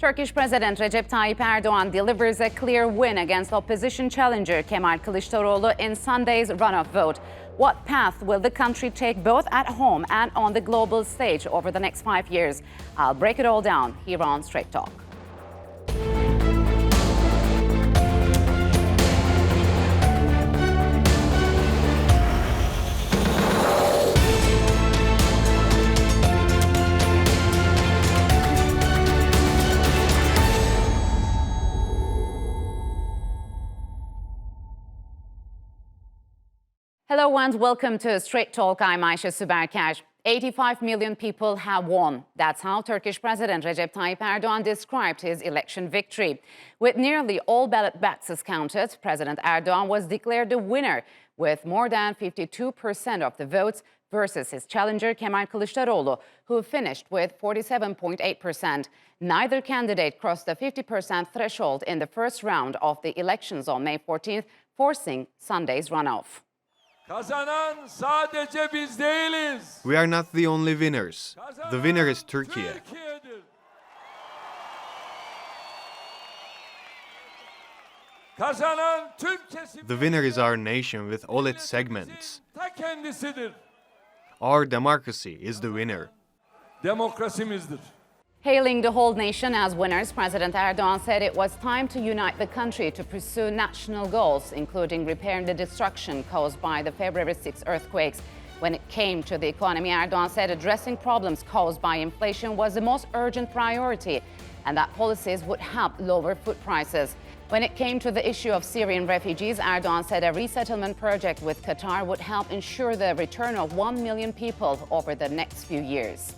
Turkish President Recep Tayyip Erdogan delivers a clear win against opposition challenger Kemal Kilicdaroglu in Sunday's runoff vote. What path will the country take both at home and on the global stage over the next 5 years? I'll break it all down here on Straight Talk. Hello and welcome to Straight Talk. I'm Ayşe Süberker. 85 million people have won. That's how Turkish President Recep Tayyip Erdogan described his election victory. With nearly all ballot boxes counted, President Erdogan was declared the winner with more than 52% of the votes versus his challenger Kemal Kilicdaroglu, who finished with 47.8%. Neither candidate crossed the 50% threshold in the first round of the elections on May 14th, forcing Sunday's runoff. Kazanan sadece biz değiliz. We are not the only winners. The winner is Turkey. Türkiye'dir. Kazanan tüm kesim. The winner is our nation with all its segments. Ta kendisidir. Our democracy is the winner. Demokrasimizdir. Hailing the whole nation as winners, President Erdogan said it was time to unite the country to pursue national goals, including repairing the destruction caused by the February 6 earthquakes. When it came to the economy, Erdogan said addressing problems caused by inflation was the most urgent priority and that policies would help lower food prices. When it came to the issue of Syrian refugees, Erdogan said a resettlement project with Qatar would help ensure the return of 1 million people over the next few years.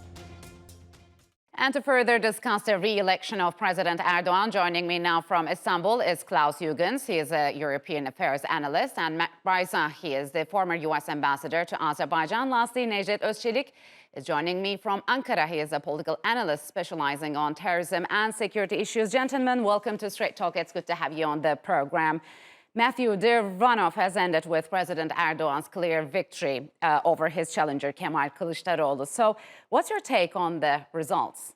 And to further discuss the re-election of President Erdogan, joining me now from Istanbul is Klaus Jurgens. He is a European affairs analyst, and Bryza, he is the former U.S. ambassador to Azerbaijan. Lastly, Necdet Ozcelik is joining me from Ankara. He is a political analyst specializing on terrorism and security issues. Gentlemen, welcome to Straight Talk. It's good to have you on the program. Matthew, the runoff has ended with President Erdogan's clear victory over his challenger, Kemal Kilicdaroglu. So what's your take on the results?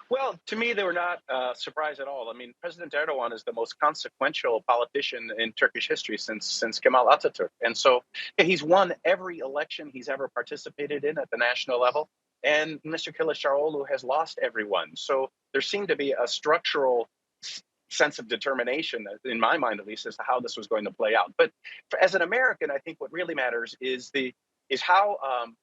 Well, to me, they were not a surprise at all. I mean, President Erdogan is the most consequential politician in Turkish history since Kemal Atatürk. And so he's won every election he's ever participated in at the national level. And Mr. Kilicdaroglu has lost every one. So there seemed to be a structural sense of determination, in my mind at least, as to how this was going to play out. But as an American, I think what really matters is how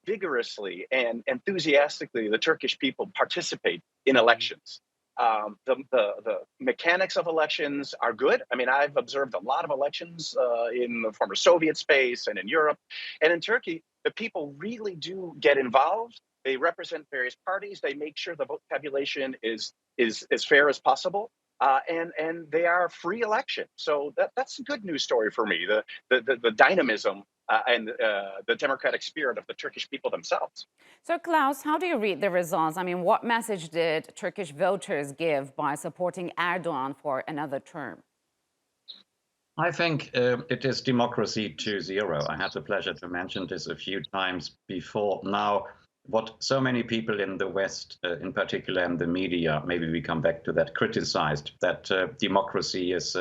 vigorously and enthusiastically the Turkish people participate in elections. The mechanics of elections are good. I mean, I've observed a lot of elections in the former Soviet space and in Europe. And in Turkey, the people really do get involved. They represent various parties. They make sure the vote tabulation is as fair as possible, and they are free elections. So that's a good news story for me. The dynamism and the democratic spirit of the Turkish people themselves. So, Klaus, how do you read the results? I mean, what message did Turkish voters give by supporting Erdogan for another term? I think it is democracy 2.0. I had the pleasure to mention this a few times before. Now, what so many people in the West, in particular in the media, maybe we come back to that, criticized that democracy is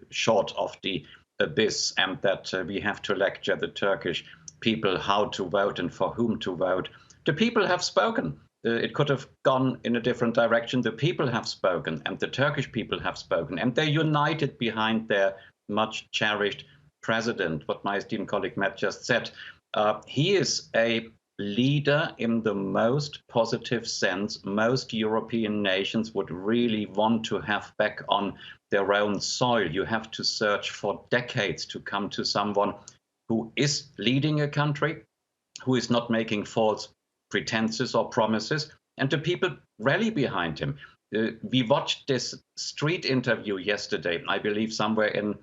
short of the abyss and that we have to lecture the Turkish people how to vote and for whom to vote. The people have spoken. It could have gone in a different direction. The people have spoken and the Turkish people have spoken, and they're united behind their much cherished president. What my esteemed colleague Matt just said, he is a leader in the most positive sense most European nations would really want to have back on their own soil. You have to search for decades to come to someone who is leading a country, who is not making false pretenses or promises, and the people rally behind him. We watched this street interview yesterday, I believe somewhere in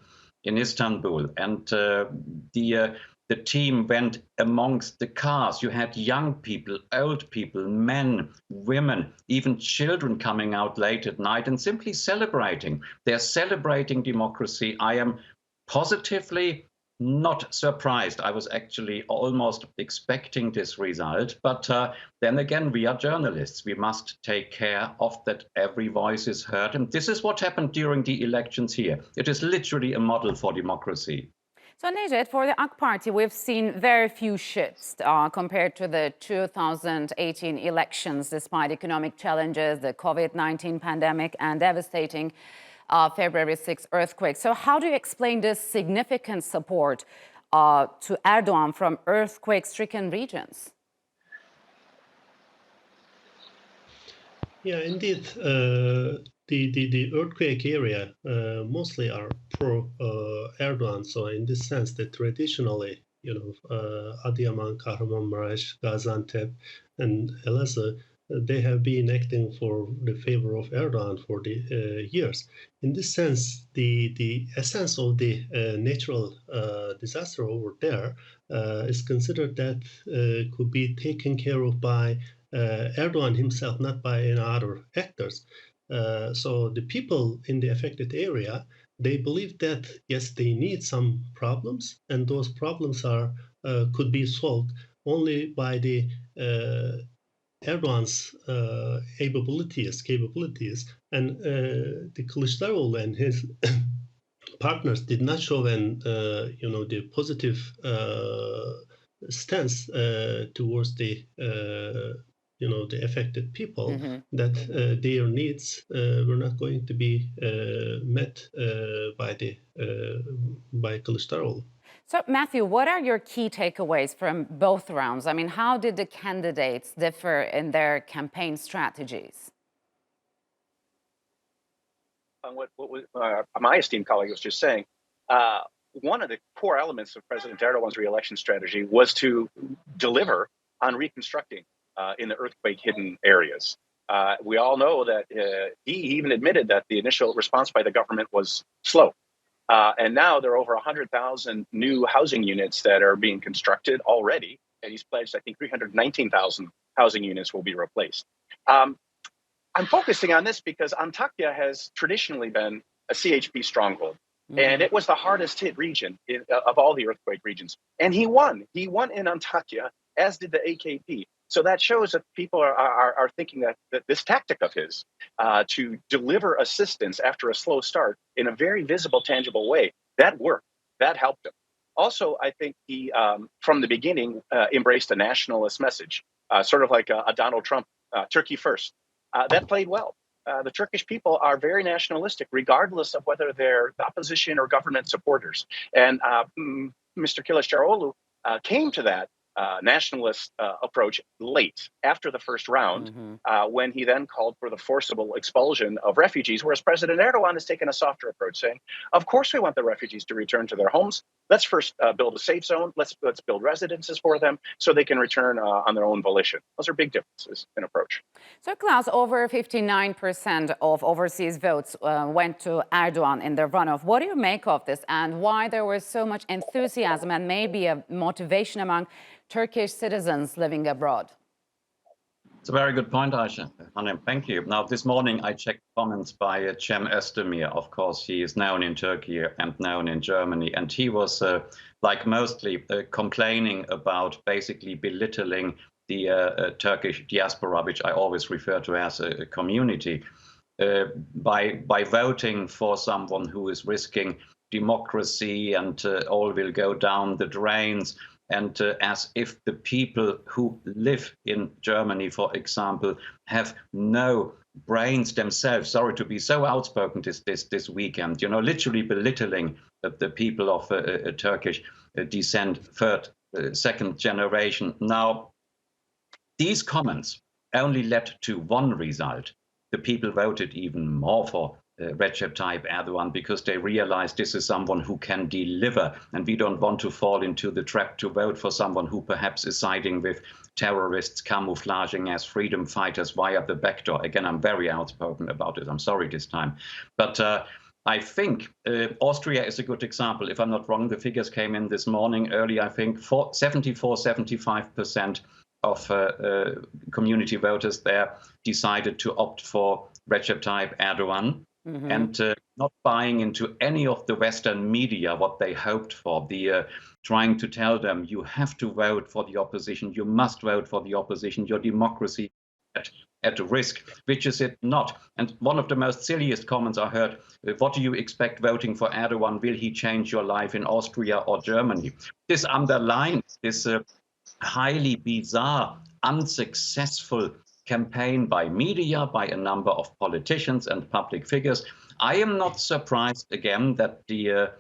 Istanbul, and the team went amongst the cars. You had young people, old people, men, women, even children coming out late at night and simply celebrating. They're celebrating democracy. I am positively not surprised. I was actually almost expecting this result. But then again, we are journalists. We must take care of that every voice is heard. And this is what happened during the elections here. It is literally a model for democracy. So, Necdet, for the AK Party, we've seen very few shifts compared to the 2018 elections, despite economic challenges, the COVID-19 pandemic, and devastating February 6 earthquake. So how do you explain this significant support to Erdogan from earthquake-stricken regions? Yeah, indeed. The earthquake area mostly are pro Erdogan. So in this sense, that traditionally, Adıyaman, Kahramanmaraş, Gaziantep, and Elazığ, they have been acting for the favor of Erdogan for the years. In this sense, the essence of the natural disaster over there is considered that could be taken care of by Erdogan himself, not by any other actors. So the people in the affected area, they believe that, yes, they need some problems, and those problems are could be solved only by the Erdogan's capabilities, and the Kılıçdaroğlu and his partners did not show the positive stance towards the the affected people, that their needs were not going to be met by Kılıçdaroğlu. So, Matthew, what are your key takeaways from both rounds? I mean, how did the candidates differ in their campaign strategies? What my esteemed colleague was just saying, one of the core elements of President Erdogan's re-election strategy was to deliver on reconstructing in the earthquake-hidden areas. We all know that he even admitted that the initial response by the government was slow. And now there are over 100,000 new housing units that are being constructed already. And he's pledged, I think, 319,000 housing units will be replaced. I'm focusing on this because Antakya has traditionally been a CHP stronghold. And it was the hardest hit region of all the earthquake regions. And he won. He won in Antakya, as did the AKP. So that shows that people are thinking that this tactic of his to deliver assistance after a slow start in a very visible, tangible way, that worked. That helped him. Also, I think he, from the beginning, embraced a nationalist message, sort of like a Donald Trump, Turkey first. That played well. The Turkish people are very nationalistic, regardless of whether they're opposition or government supporters. And Mr. Kilicdaroglu came to that nationalist approach late, after the first round, when he then called for the forcible expulsion of refugees, whereas President Erdogan has taken a softer approach, saying, of course we want the refugees to return to their homes. Let's first build a safe zone. Let's build residences for them so they can return on their own volition. Those are big differences in approach. So, Klaus, over 59% of overseas votes went to Erdogan in the runoff. What do you make of this, and why there was so much enthusiasm and maybe a motivation among Turkish citizens living abroad? It's a very good point, Ayşe. Hanem, thank you. Now, this morning I checked comments by Cem Özdemir. Of course, he is known in Turkey and known in Germany. And he was, like mostly, complaining about basically belittling the Turkish diaspora, which I always refer to as a community, by voting for someone who is risking democracy and all will go down the drains. And as if the people who live in Germany, for example, have no brains themselves. Sorry to be so outspoken this weekend, literally belittling the people of Turkish descent, third, second generation. Now, these comments only led to one result. The people voted even more for Recep Tayyip Erdogan because they realized this is someone who can deliver, and we don't want to fall into the trap to vote for someone who perhaps is siding with terrorists camouflaging as freedom fighters via the back door. Again, I'm very outspoken about it. I'm sorry this time. But I think Austria is a good example. If I'm not wrong, the figures came in this morning early, I think 75% of community voters there decided to opt for Recep Tayyip Erdogan. and not buying into any of the Western media, what they hoped for, trying to tell them, you have to vote for the opposition, you must vote for the opposition, your democracy at risk, which is it not. And one of the most silliest comments I heard, what do you expect voting for Erdogan? Will he change your life in Austria or Germany? This underlines this highly bizarre, unsuccessful campaign by media, by a number of politicians and public figures. I am not surprised, again, that the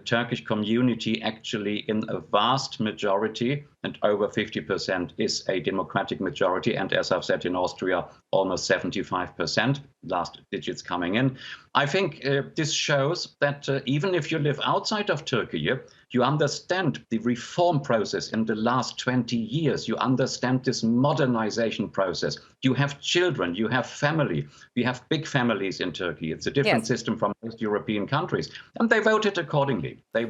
Turkish community actually in a vast majority, and over 50% is a democratic majority, and as I've said in Austria, almost 75%, last digits coming in. I think this shows that even if you live outside of Turkey, you understand the reform process in the last 20 years. You understand this modernization process. You have children, you have family. We have big families in Turkey. It's a different system from most European countries. And they voted accordingly. So,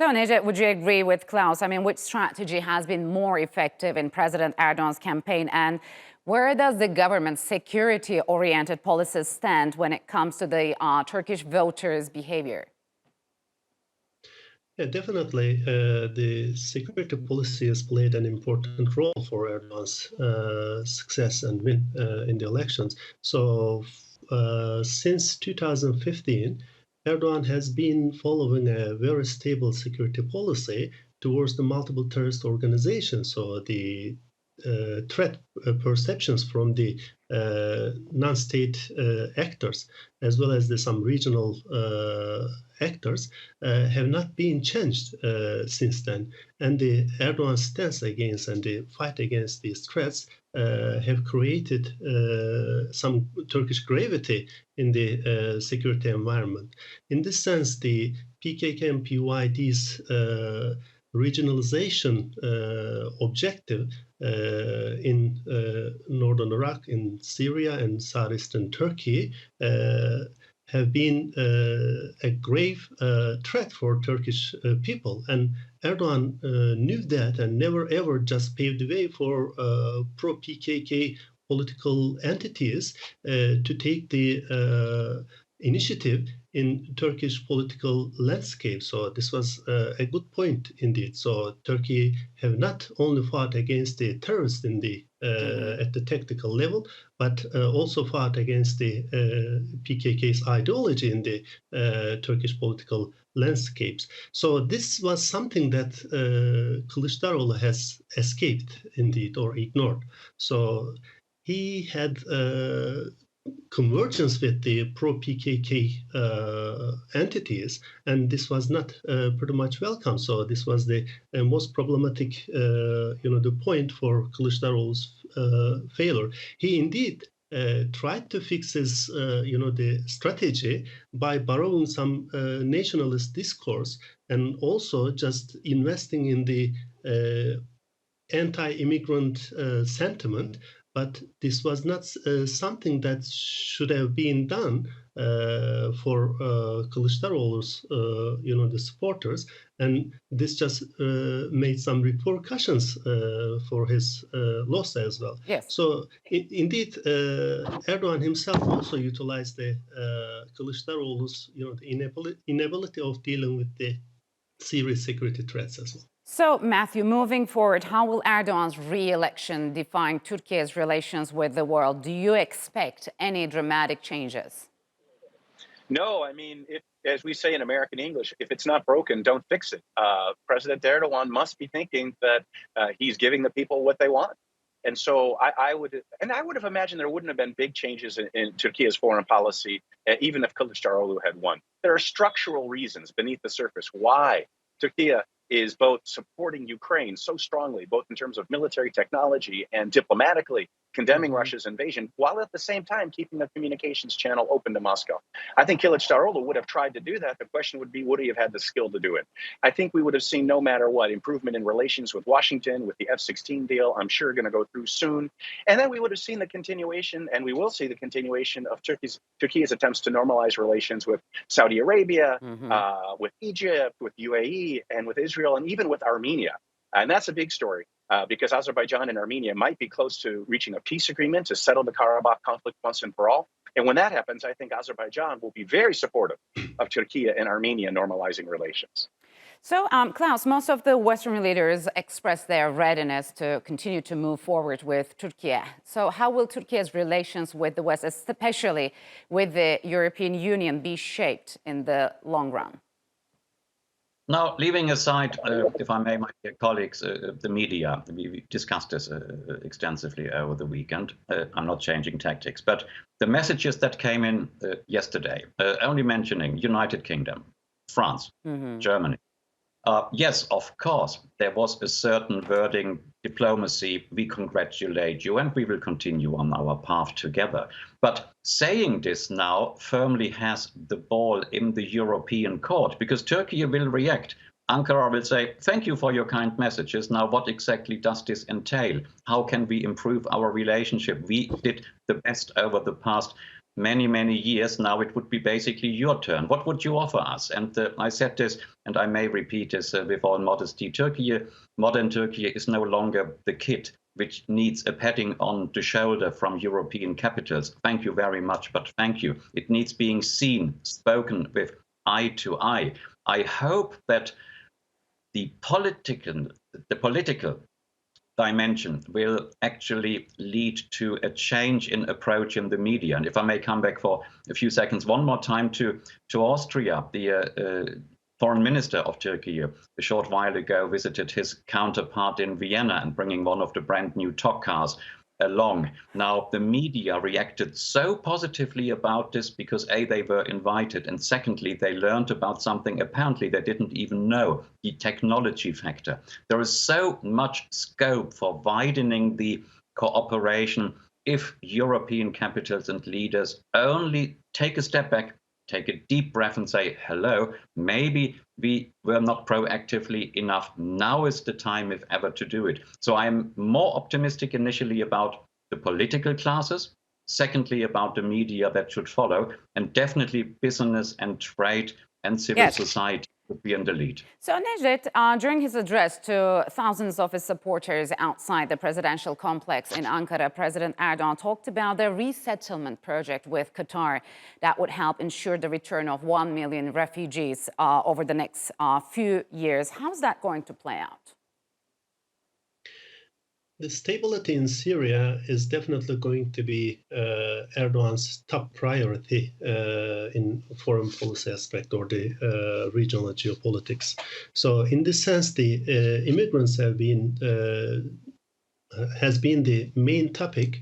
Necdet, would you agree with Klaus? I mean, which strategy has been more effective in President Erdogan's campaign? And where does the government's security-oriented policies stand when it comes to the Turkish voters' behavior? Yeah, definitely. The security policy has played an important role for Erdogan's success and win in the elections. So since 2015, Erdogan has been following a very stable security policy towards the multiple terrorist organizations. So the threat perceptions from the non-state actors, as well as some regional actors, have not been changed since then. And the Erdogan stance against and the fight against these threats have created some Turkish gravity in the security environment. In this sense, the PKK and PYD's regionalization objective in northern Iraq, in Syria and southeastern Turkey have been a grave threat for Turkish people. And Erdogan knew that and never ever just paved the way for pro-PKK political entities to take the initiative in Turkish political landscape. So this was a good point indeed. So Turkey have not only fought against the terrorists in the at the tactical level, but also fought against the PKK's ideology in the Turkish political landscapes. So this was something that Kilicdaroglu has escaped indeed or ignored. So he had convergence with the pro-PKK entities, and this was not pretty much welcome. So this was the most problematic, the point for Kilicdaroglu's failure. He indeed tried to fix his, the strategy by borrowing some nationalist discourse and also just investing in the anti-immigrant sentiment. But this was not something that should have been done for Kilicdaroglu's, the supporters, and this just made some repercussions for his loss as well. Yes. So indeed, Erdogan himself also utilized the Kilicdaroglu's, the inability of dealing with the serious security threats as well. So, Matthew, moving forward, how will Erdogan's re-election define Turkey's relations with the world? Do you expect any dramatic changes? No, I mean, as we say in American English, if it's not broken, don't fix it. President Erdogan must be thinking that he's giving the people what they want. And so I would have imagined there wouldn't have been big changes in Turkey's foreign policy, even if Kilicdaroglu had won. There are structural reasons beneath the surface why Turkey is both supporting Ukraine so strongly, both in terms of military technology and diplomatically condemning Russia's invasion, while at the same time keeping the communications channel open to Moscow. I think Kilicdaroglu would have tried to do that. The question would be, would he have had the skill to do it? I think we would have seen, no matter what, improvement in relations with Washington, with the F-16 deal, I'm sure going to go through soon. And then we would have seen the continuation, and we will see the continuation of Turkey's attempts to normalize relations with Saudi Arabia, with Egypt, with UAE, and with Israel, and even with Armenia. And that's a big story because Azerbaijan and Armenia might be close to reaching a peace agreement to settle the Karabakh conflict once and for all. And when that happens, I think Azerbaijan will be very supportive of Turkey and Armenia normalizing relations. So, Klaus, most of the Western leaders expressed their readiness to continue to move forward with Turkey. So how will Turkey's relations with the West, especially with the European Union, be shaped in the long run? Now, leaving aside, if I may, my dear colleagues, the media, we discussed this extensively over the weekend. I'm not changing tactics, but the messages that came in yesterday, only mentioning United Kingdom, France, Germany. Yes, of course, there was a certain wording, diplomacy, we congratulate you, and we will continue on our path together. But saying this now firmly has the ball in the European court, because Turkey will react. Ankara will say, thank you for your kind messages. Now, what exactly does this entail? How can we improve our relationship? We did the best over the past many years. Now it would be basically your turn. What would you offer us? And I said this, and I may repeat this with all modesty. Turkey, modern Turkey, is no longer the kid which needs a patting on the shoulder from European capitals. Thank you very much, but thank you. It needs being seen, spoken with eye to eye. I hope that the political dimension will actually lead to a change in approach in the media. And if I may come back for a few seconds one more time to Austria, the foreign minister of Turkey a short while ago visited his counterpart in Vienna and bringing one of the brand new TOC cars along. Now, the media reacted so positively about this because A, they were invited, and secondly, they learned about something apparently they didn't even know, the technology factor. There is so much scope for widening the cooperation if European capitals and leaders only take a step back, take a deep breath and say, hello, maybe we were not proactively enough. Now is the time, if ever, to do it. So I'm more optimistic initially about the political classes, secondly about the media that should follow, and definitely business and trade and civil society would be in the lead. So Necdet, during his address to thousands of his supporters outside the presidential complex in Ankara, President Erdogan talked about the resettlement project with Qatar that would help ensure the return of 1 million refugees over the next few years. How's that going to play out? The stability in Syria is definitely going to be Erdogan's top priority in foreign policy aspect or the regional geopolitics. So in this sense, the immigrants has been the main topic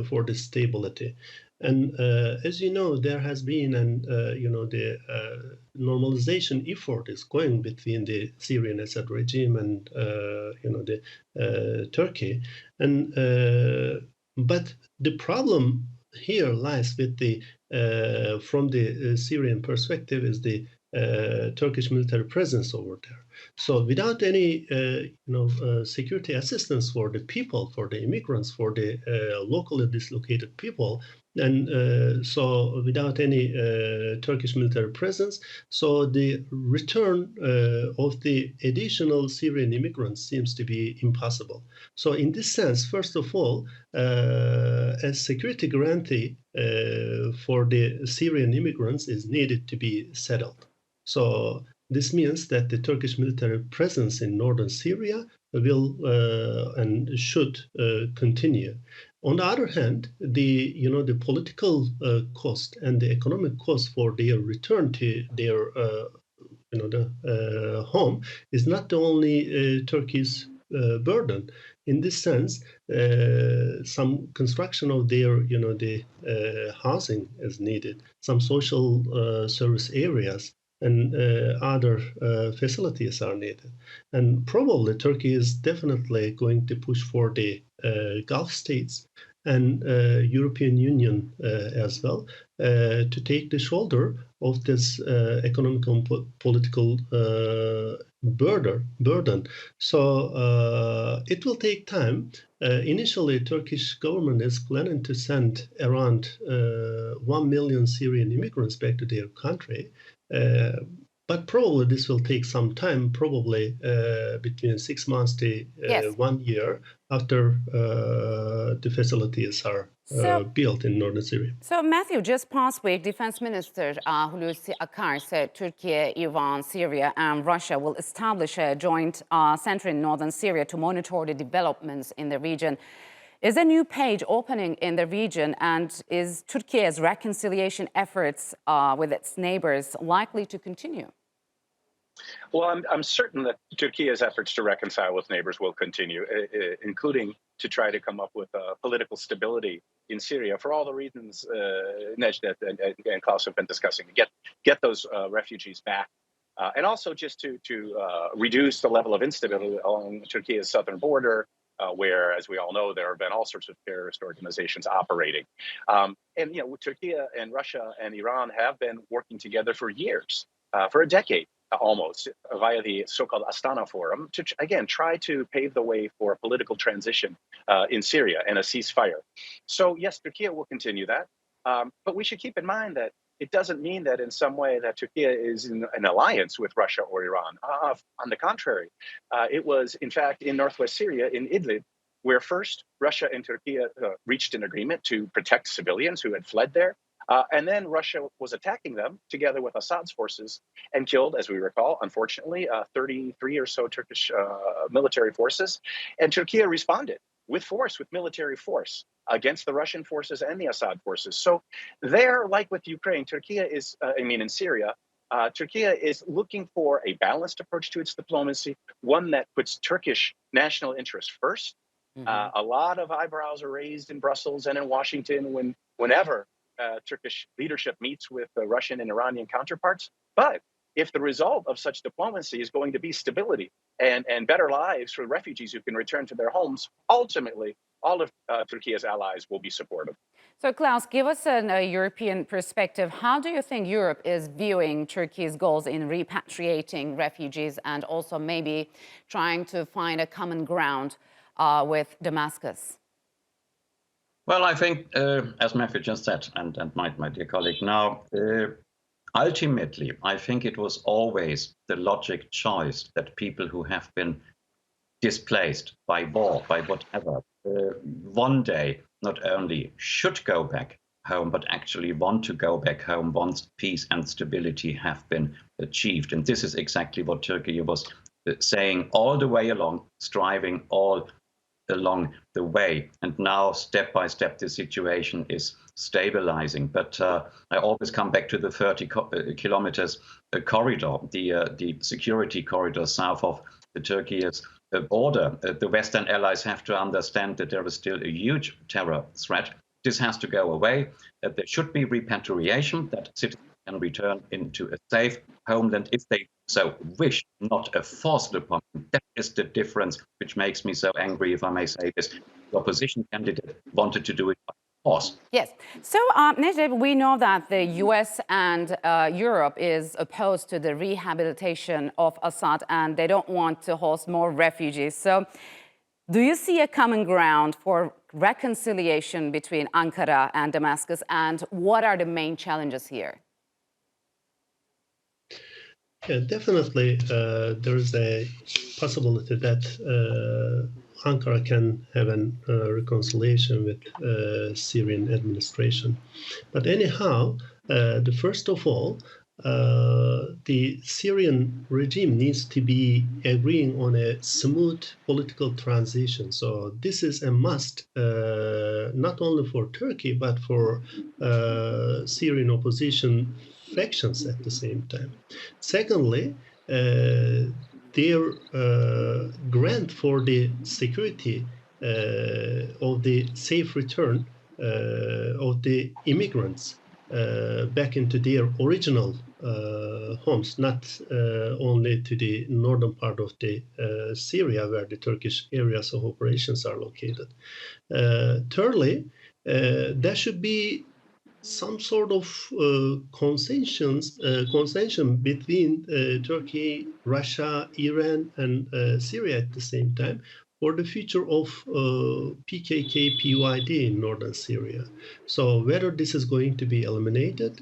for the stability. And as you know, there has been the normalization effort is going between the Syrian Assad regime and Turkey. And but the problem here lies with the from the Syrian perspective is the Turkish military presence over there. So without any security assistance for the people, for the immigrants, for the locally dislocated people, and so without any Turkish military presence, so the return of the additional Syrian immigrants seems to be impossible. So in this sense, first of all, a security guarantee for the Syrian immigrants is needed to be settled. So this means that the Turkish military presence in northern Syria will and should continue. On the other hand, the political cost and the economic cost for their return to their home is not the only Turkey's burden. In this sense, some construction of their housing is needed, some social service areas and other facilities are needed. And probably Turkey is definitely going to push for the Gulf states and European Union as well to take the shoulder of this economic and political burden. So it will take time. Initially, Turkish government is planning to send around 1 million Syrian immigrants back to their country. But probably this will take some time, probably between 6 months to Yes. 1 year after the facilities are built in northern Syria. So, Matthew, just past week, Defense Minister Hulusi Akar said Turkey, Iran, Syria, and Russia will establish a joint center in northern Syria to monitor the developments in the region. Is a new page opening in the region, and is Turkey's reconciliation efforts with its neighbors likely to continue? Well, I'm certain that Turkey's efforts to reconcile with neighbors will continue, including to try to come up with political stability in Syria for all the reasons Necdet and Klaus have been discussing, to get those refugees back. And also just to reduce the level of instability along Turkey's southern border, where, as we all know, there have been all sorts of terrorist organizations operating. And, Turkey and Russia and Iran have been working together for years, for a decade almost, via the so-called Astana Forum, to, again, try to pave the way for a political transition in Syria and a ceasefire. So, yes, Turkey will continue that. But we should keep in mind that it doesn't mean that in some way that Turkey is in an alliance with Russia or Iran. On the contrary, it was, in fact, in northwest Syria, in Idlib, where first Russia and Turkey reached an agreement to protect civilians who had fled there. And then Russia was attacking them together with Assad's forces and killed, as we recall, unfortunately, 33 or so Turkish military forces. And Turkey responded with force, with military force, against the Russian forces and the Assad forces. So there, like with Ukraine, Turkey is, in Syria, Turkey is looking for a balanced approach to its diplomacy, one that puts Turkish national interests first. A lot of eyebrows are raised in Brussels and in Washington whenever Turkish leadership meets with the Russian and Iranian counterparts. But if the result of such diplomacy is going to be stability and better lives for refugees who can return to their homes, ultimately, all of Turkey's allies will be supportive. So, Klaus, give us a European perspective. How do you think Europe is viewing Turkey's goals in repatriating refugees and also maybe trying to find a common ground with Damascus? Well, I think, as Matthew just said, and my dear colleague now, ultimately, I think it was always the logic choice that people who have been displaced by war, by whatever, one day not only should go back home, but actually want to go back home once peace and stability have been achieved. And this is exactly what Turkey was saying all the way along, striving all along the way. And now, step by step, the situation is stabilizing. But I always come back to the 30 kilometers corridor, the security corridor south of the Turkey's border. The Western allies have to understand that there is still a huge terror threat. This has to go away. There should be repatriation, that citizens can return into a safe homeland if they so wish, not a forced appointment. That is the difference which makes me so angry, if I may say this. The opposition candidate wanted to do it by force. Yes. So, Necdet, we know that the US and Europe is opposed to the rehabilitation of Assad, and they don't want to host more refugees. So, do you see a common ground for reconciliation between Ankara and Damascus, and what are the main challenges here? Yeah, definitely, there is a possibility that Ankara can have a reconciliation with Syrian administration. But anyhow, first of all, the Syrian regime needs to be agreeing on a smooth political transition. So this is a must, not only for Turkey, but for Syrian opposition factions at the same time. Secondly, their grant for the security of the safe return of the immigrants back into their original homes, not only to the northern part of the Syria where the Turkish areas of operations are located. Thirdly, there should be some sort of concession between Turkey, Russia, Iran, and Syria at the same time for the future of PKK, PYD in northern Syria. So whether this is going to be eliminated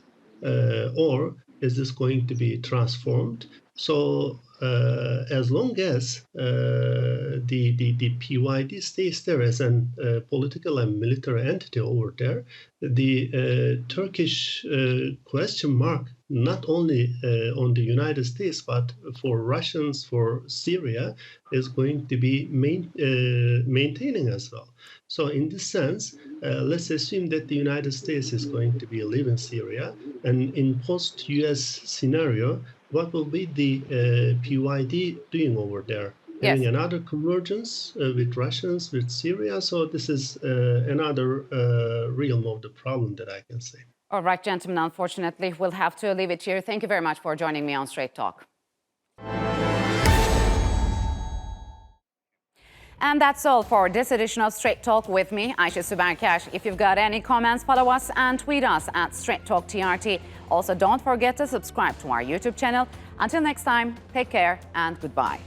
or is this going to be transformed? So as long as the PYD stays there as a political and military entity over there, the Turkish question mark, not only on the United States, but for Russians, for Syria, is going to be maintaining as well. So in this sense, let's assume that the United States is going to be leaving Syria, and in post-US scenario, what will be the PYD doing over there? Yes. Having another convergence with Russians, with Syria. So this is another realm of the problem that I can say. All right, gentlemen, unfortunately, we'll have to leave it here. Thank you very much for joining me on Straight Talk. And that's all for this edition of Straight Talk with me, Ayşe Süberkaş. If you've got any comments, follow us and tweet us at Straight Talk TRT. Also, don't forget to subscribe to our YouTube channel. Until next time, take care and goodbye.